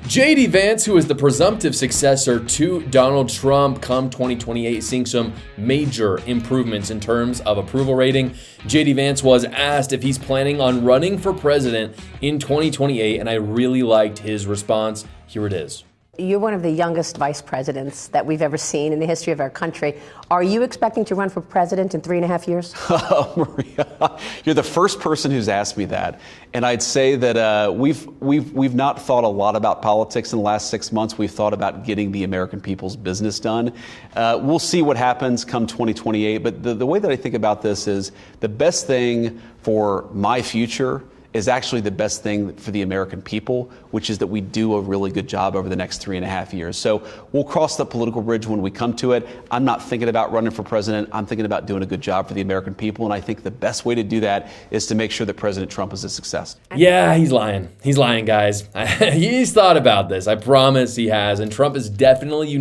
JD Vance, who is the presumptive successor to Donald Trump come 2028, seeing some major improvements in terms of approval rating. JD Vance was asked if he's planning on running for president in 2028, and I really liked his response. Here it is. You're one of the youngest vice presidents that we've ever seen in the history of our country. Are you expecting to run for president in 3.5 years? Oh, Maria, you're the first person who's asked me that. And I'd say that we've not thought a lot about politics in the last 6 months. We've thought about getting the American people's business done. We'll see what happens come 2028. But the way that I think about this is the best thing for my future is actually the best thing for the American people, which is that we do a really good job over the next 3.5 years. So we'll cross the political bridge when we come to it. I'm not thinking about running for president. I'm thinking about doing a good job for the American people. And I think the best way to do that is to make sure that President Trump is a success. Yeah, he's lying. He's lying, guys. He's thought about this. I promise he has. And Trump has definitely,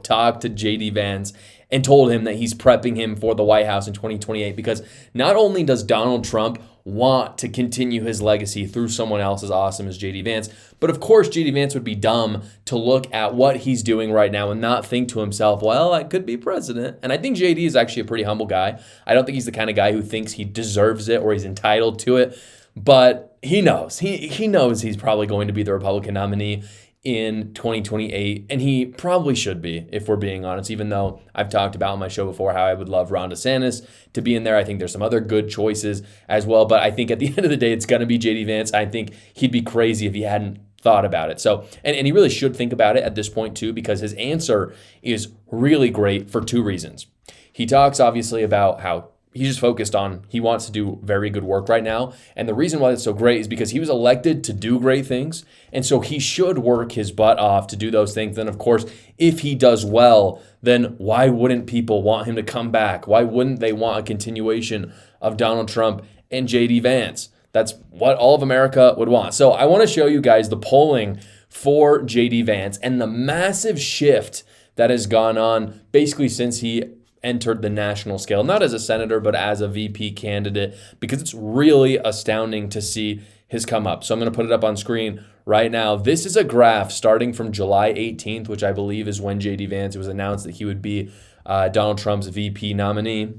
talked to JD Vance and told him that he's prepping him for the White House in 2028, because not only does Donald Trump want to continue his legacy through someone else as awesome as JD Vance, but of course JD Vance would be dumb to look at what he's doing right now and not think to himself, well, I could be president. And I think JD is actually a pretty humble guy. I don't think he's the kind of guy who thinks he deserves it or he's entitled to it, but he knows. He knows he's probably going to be the Republican nominee in 2028, and he probably should be, if we're being honest, even though I've talked about on my show before how I would love Ron DeSantis to be in there. I think there's some other good choices as well, but I think at the end of the day, it's going to be JD Vance. I think he'd be crazy if he hadn't thought about it. So, and he really should think about it at this point too, because his answer is really great for two reasons. He talks obviously about how he's just focused on, he wants to do very good work right now. And the reason why it's so great is because he was elected to do great things. And so he should work his butt off to do those things. And of course, if he does well, then why wouldn't people want him to come back? Why wouldn't they want a continuation of Donald Trump and JD Vance? That's what all of America would want. So I want to show you guys the polling for JD Vance and the massive shift that has gone on basically since he entered the national scale, not as a senator, but as a VP candidate, because it's really astounding to see his come up. So I'm going to put it up on screen right now. This is a graph starting from July 18th, which I believe is when JD Vance was announced that he would be Donald Trump's VP nominee,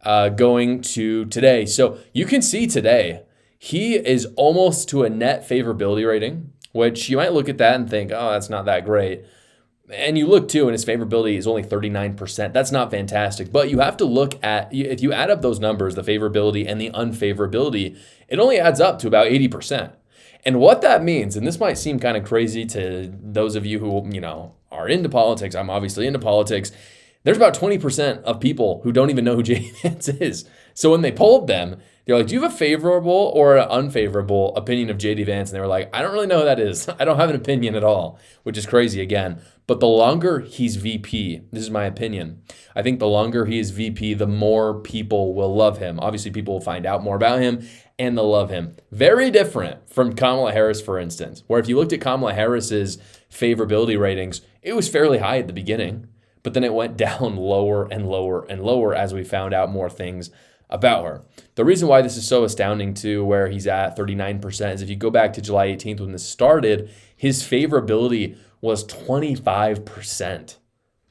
going to today. So you can see today, he is almost to a net favorability rating, which you might look at that and think, oh, that's not that great. And you look too, and his favorability is only 39%. That's not fantastic. But you have to look at, if you add up those numbers, the favorability and the unfavorability, it only adds up to about 80%. And what that means, and this might seem kind of crazy to those of you who, are into politics. I'm obviously into politics. There's about 20% of people who don't even know who JD Vance is. So when they polled them, they're like, do you have a favorable or an unfavorable opinion of JD Vance? And they were like, I don't really know who that is. I don't have an opinion at all, which is crazy again. But the longer he's VP, this is my opinion, I think the longer he is VP, the more people will love him. Obviously, people will find out more about him and they'll love him. Very different from Kamala Harris, for instance, where if you looked at Kamala Harris's favorability ratings, it was fairly high at the beginning, but then it went down lower and lower and lower as we found out more things about her. The reason why this is so astounding too, where he's at 39%, is if you go back to July 18th when this started, his favorability was 25%.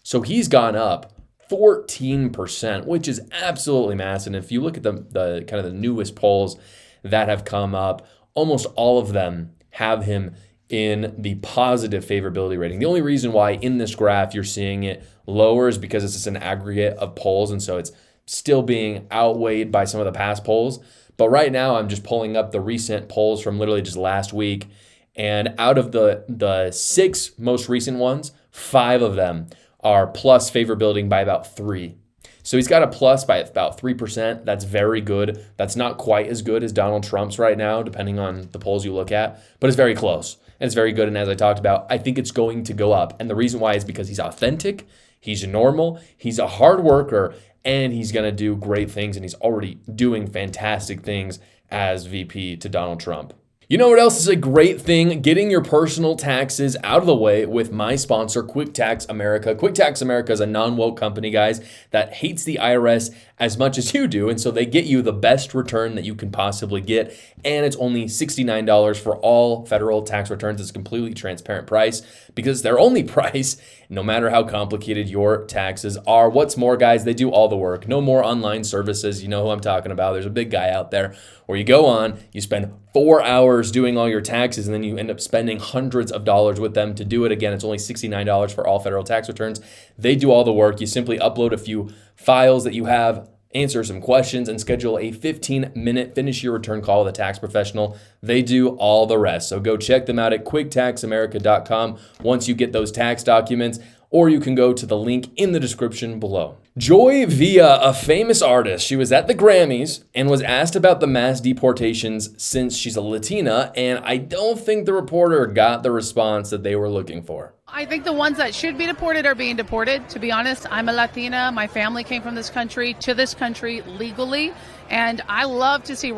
So he's gone up 14%, which is absolutely massive. And if you look at the kind of the newest polls that have come up, almost all of them have him in the positive favorability rating. The only reason why in this graph you're seeing it lower is because it's just an aggregate of polls, and so it's still being outweighed by some of the past polls. But right now I'm just pulling up the recent polls from literally just last week. And out of the 6 most recent ones, 5 of them are plus favorability by about 3. So he's got a plus by about 3%. That's very good. That's not quite as good as Donald Trump's right now, depending on the polls you look at, but it's very close and it's very good. And as I talked about, I think it's going to go up. And the reason why is because he's authentic, he's normal, he's a hard worker, and he's going to do great things, and he's already doing fantastic things as VP to Donald Trump. You know what else is a great thing? Getting your personal taxes out of the way with my sponsor, Quick Tax America. Quick Tax America is a non-woke company, guys, that hates the IRS as much as you do. And so they get you the best return that you can possibly get. And it's only $69 for all federal tax returns. It's a completely transparent price because it's their only price, no matter how complicated your taxes are. What's more, guys, they do all the work. No more online services. You know who I'm talking about. There's a big guy out there where you go on, you spend 4 hours doing all your taxes, and then you end up spending hundreds of dollars with them to do it. Again, it's only $69 for all federal tax returns. They do all the work. You simply upload a few files that you have, answer some questions, and schedule a 15-minute finish your return call with a tax professional. They do all the rest. So go check them out at quicktaxamerica.com once you get those tax documents, or you can go to the link in the description below. Joy Villa, a famous artist. She was at the Grammys and was asked about the mass deportations since she's a Latina, and I don't think the reporter got the response that they were looking for. I think the ones that should be deported are being deported. To be honest, I'm a Latina. My family came from this country to this country legally, and I love to see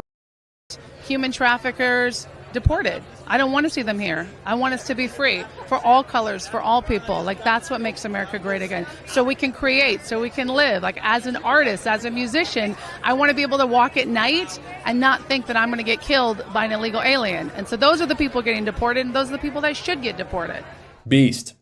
human traffickers deported. I don't want to see them here. I want us to be free for all colors, for all people. Like, that's what makes America great again. So we can create, so we can live. Like, as an artist, as a musician, I want to be able to walk at night and not think that I'm going to get killed by an illegal alien. And so those are the people getting deported, and those are the people that should get deported. Beast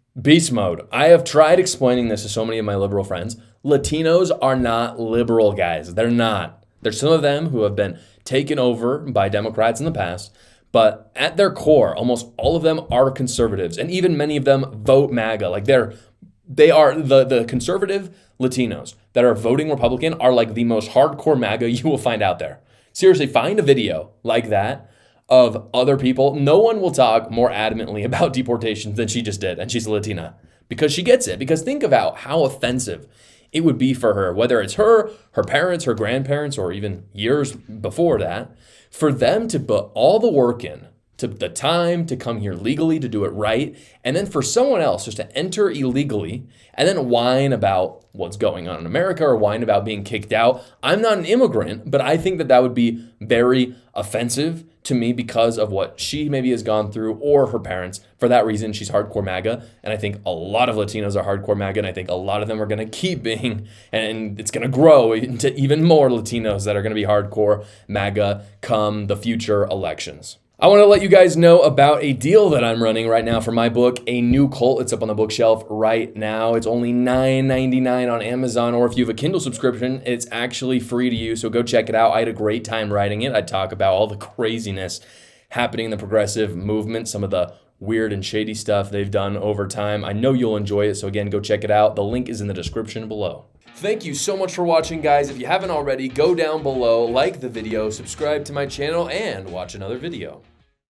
mode. I have tried explaining this to so many of my liberal friends. Latinos are not liberal, guys. They're not. There's some of them who have been taken over by Democrats in the past, but at their core, almost all of them are conservatives, and even many of them vote MAGA. Like they are the conservative Latinos that are voting Republican are like the most hardcore MAGA you will find out there. Seriously, find a video like that of other people. No one will talk more adamantly about deportations than she just did, and she's a Latina, because she gets it. Because think about how offensive it would be for her, whether it's her parents, her grandparents, or even years before that, for them to put all the work in, to the time to come here legally, to do it right, and then for someone else just to enter illegally and then whine about what's going on in America or whine about being kicked out. I'm not an immigrant, but I think that that would be very offensive to me because of what she maybe has gone through, or her parents. For that reason, she's hardcore MAGA. And I think a lot of Latinos are hardcore MAGA, and I think a lot of them are going to keep being, and it's going to grow into even more Latinos that are going to be hardcore MAGA come the future elections. I want to let you guys know about a deal that I'm running right now for my book, A New Cult. It's up on the bookshelf right now. It's only $9.99 on Amazon, or if you have a Kindle subscription, it's actually free to you. So go check it out. I had a great time writing it. I talk about all the craziness happening in the progressive movement, some of the weird and shady stuff they've done over time. I know you'll enjoy it. So again, go check it out. The link is in the description below. Thank you so much for watching, guys. If you haven't already, go down below, like the video, subscribe to my channel, and watch another video.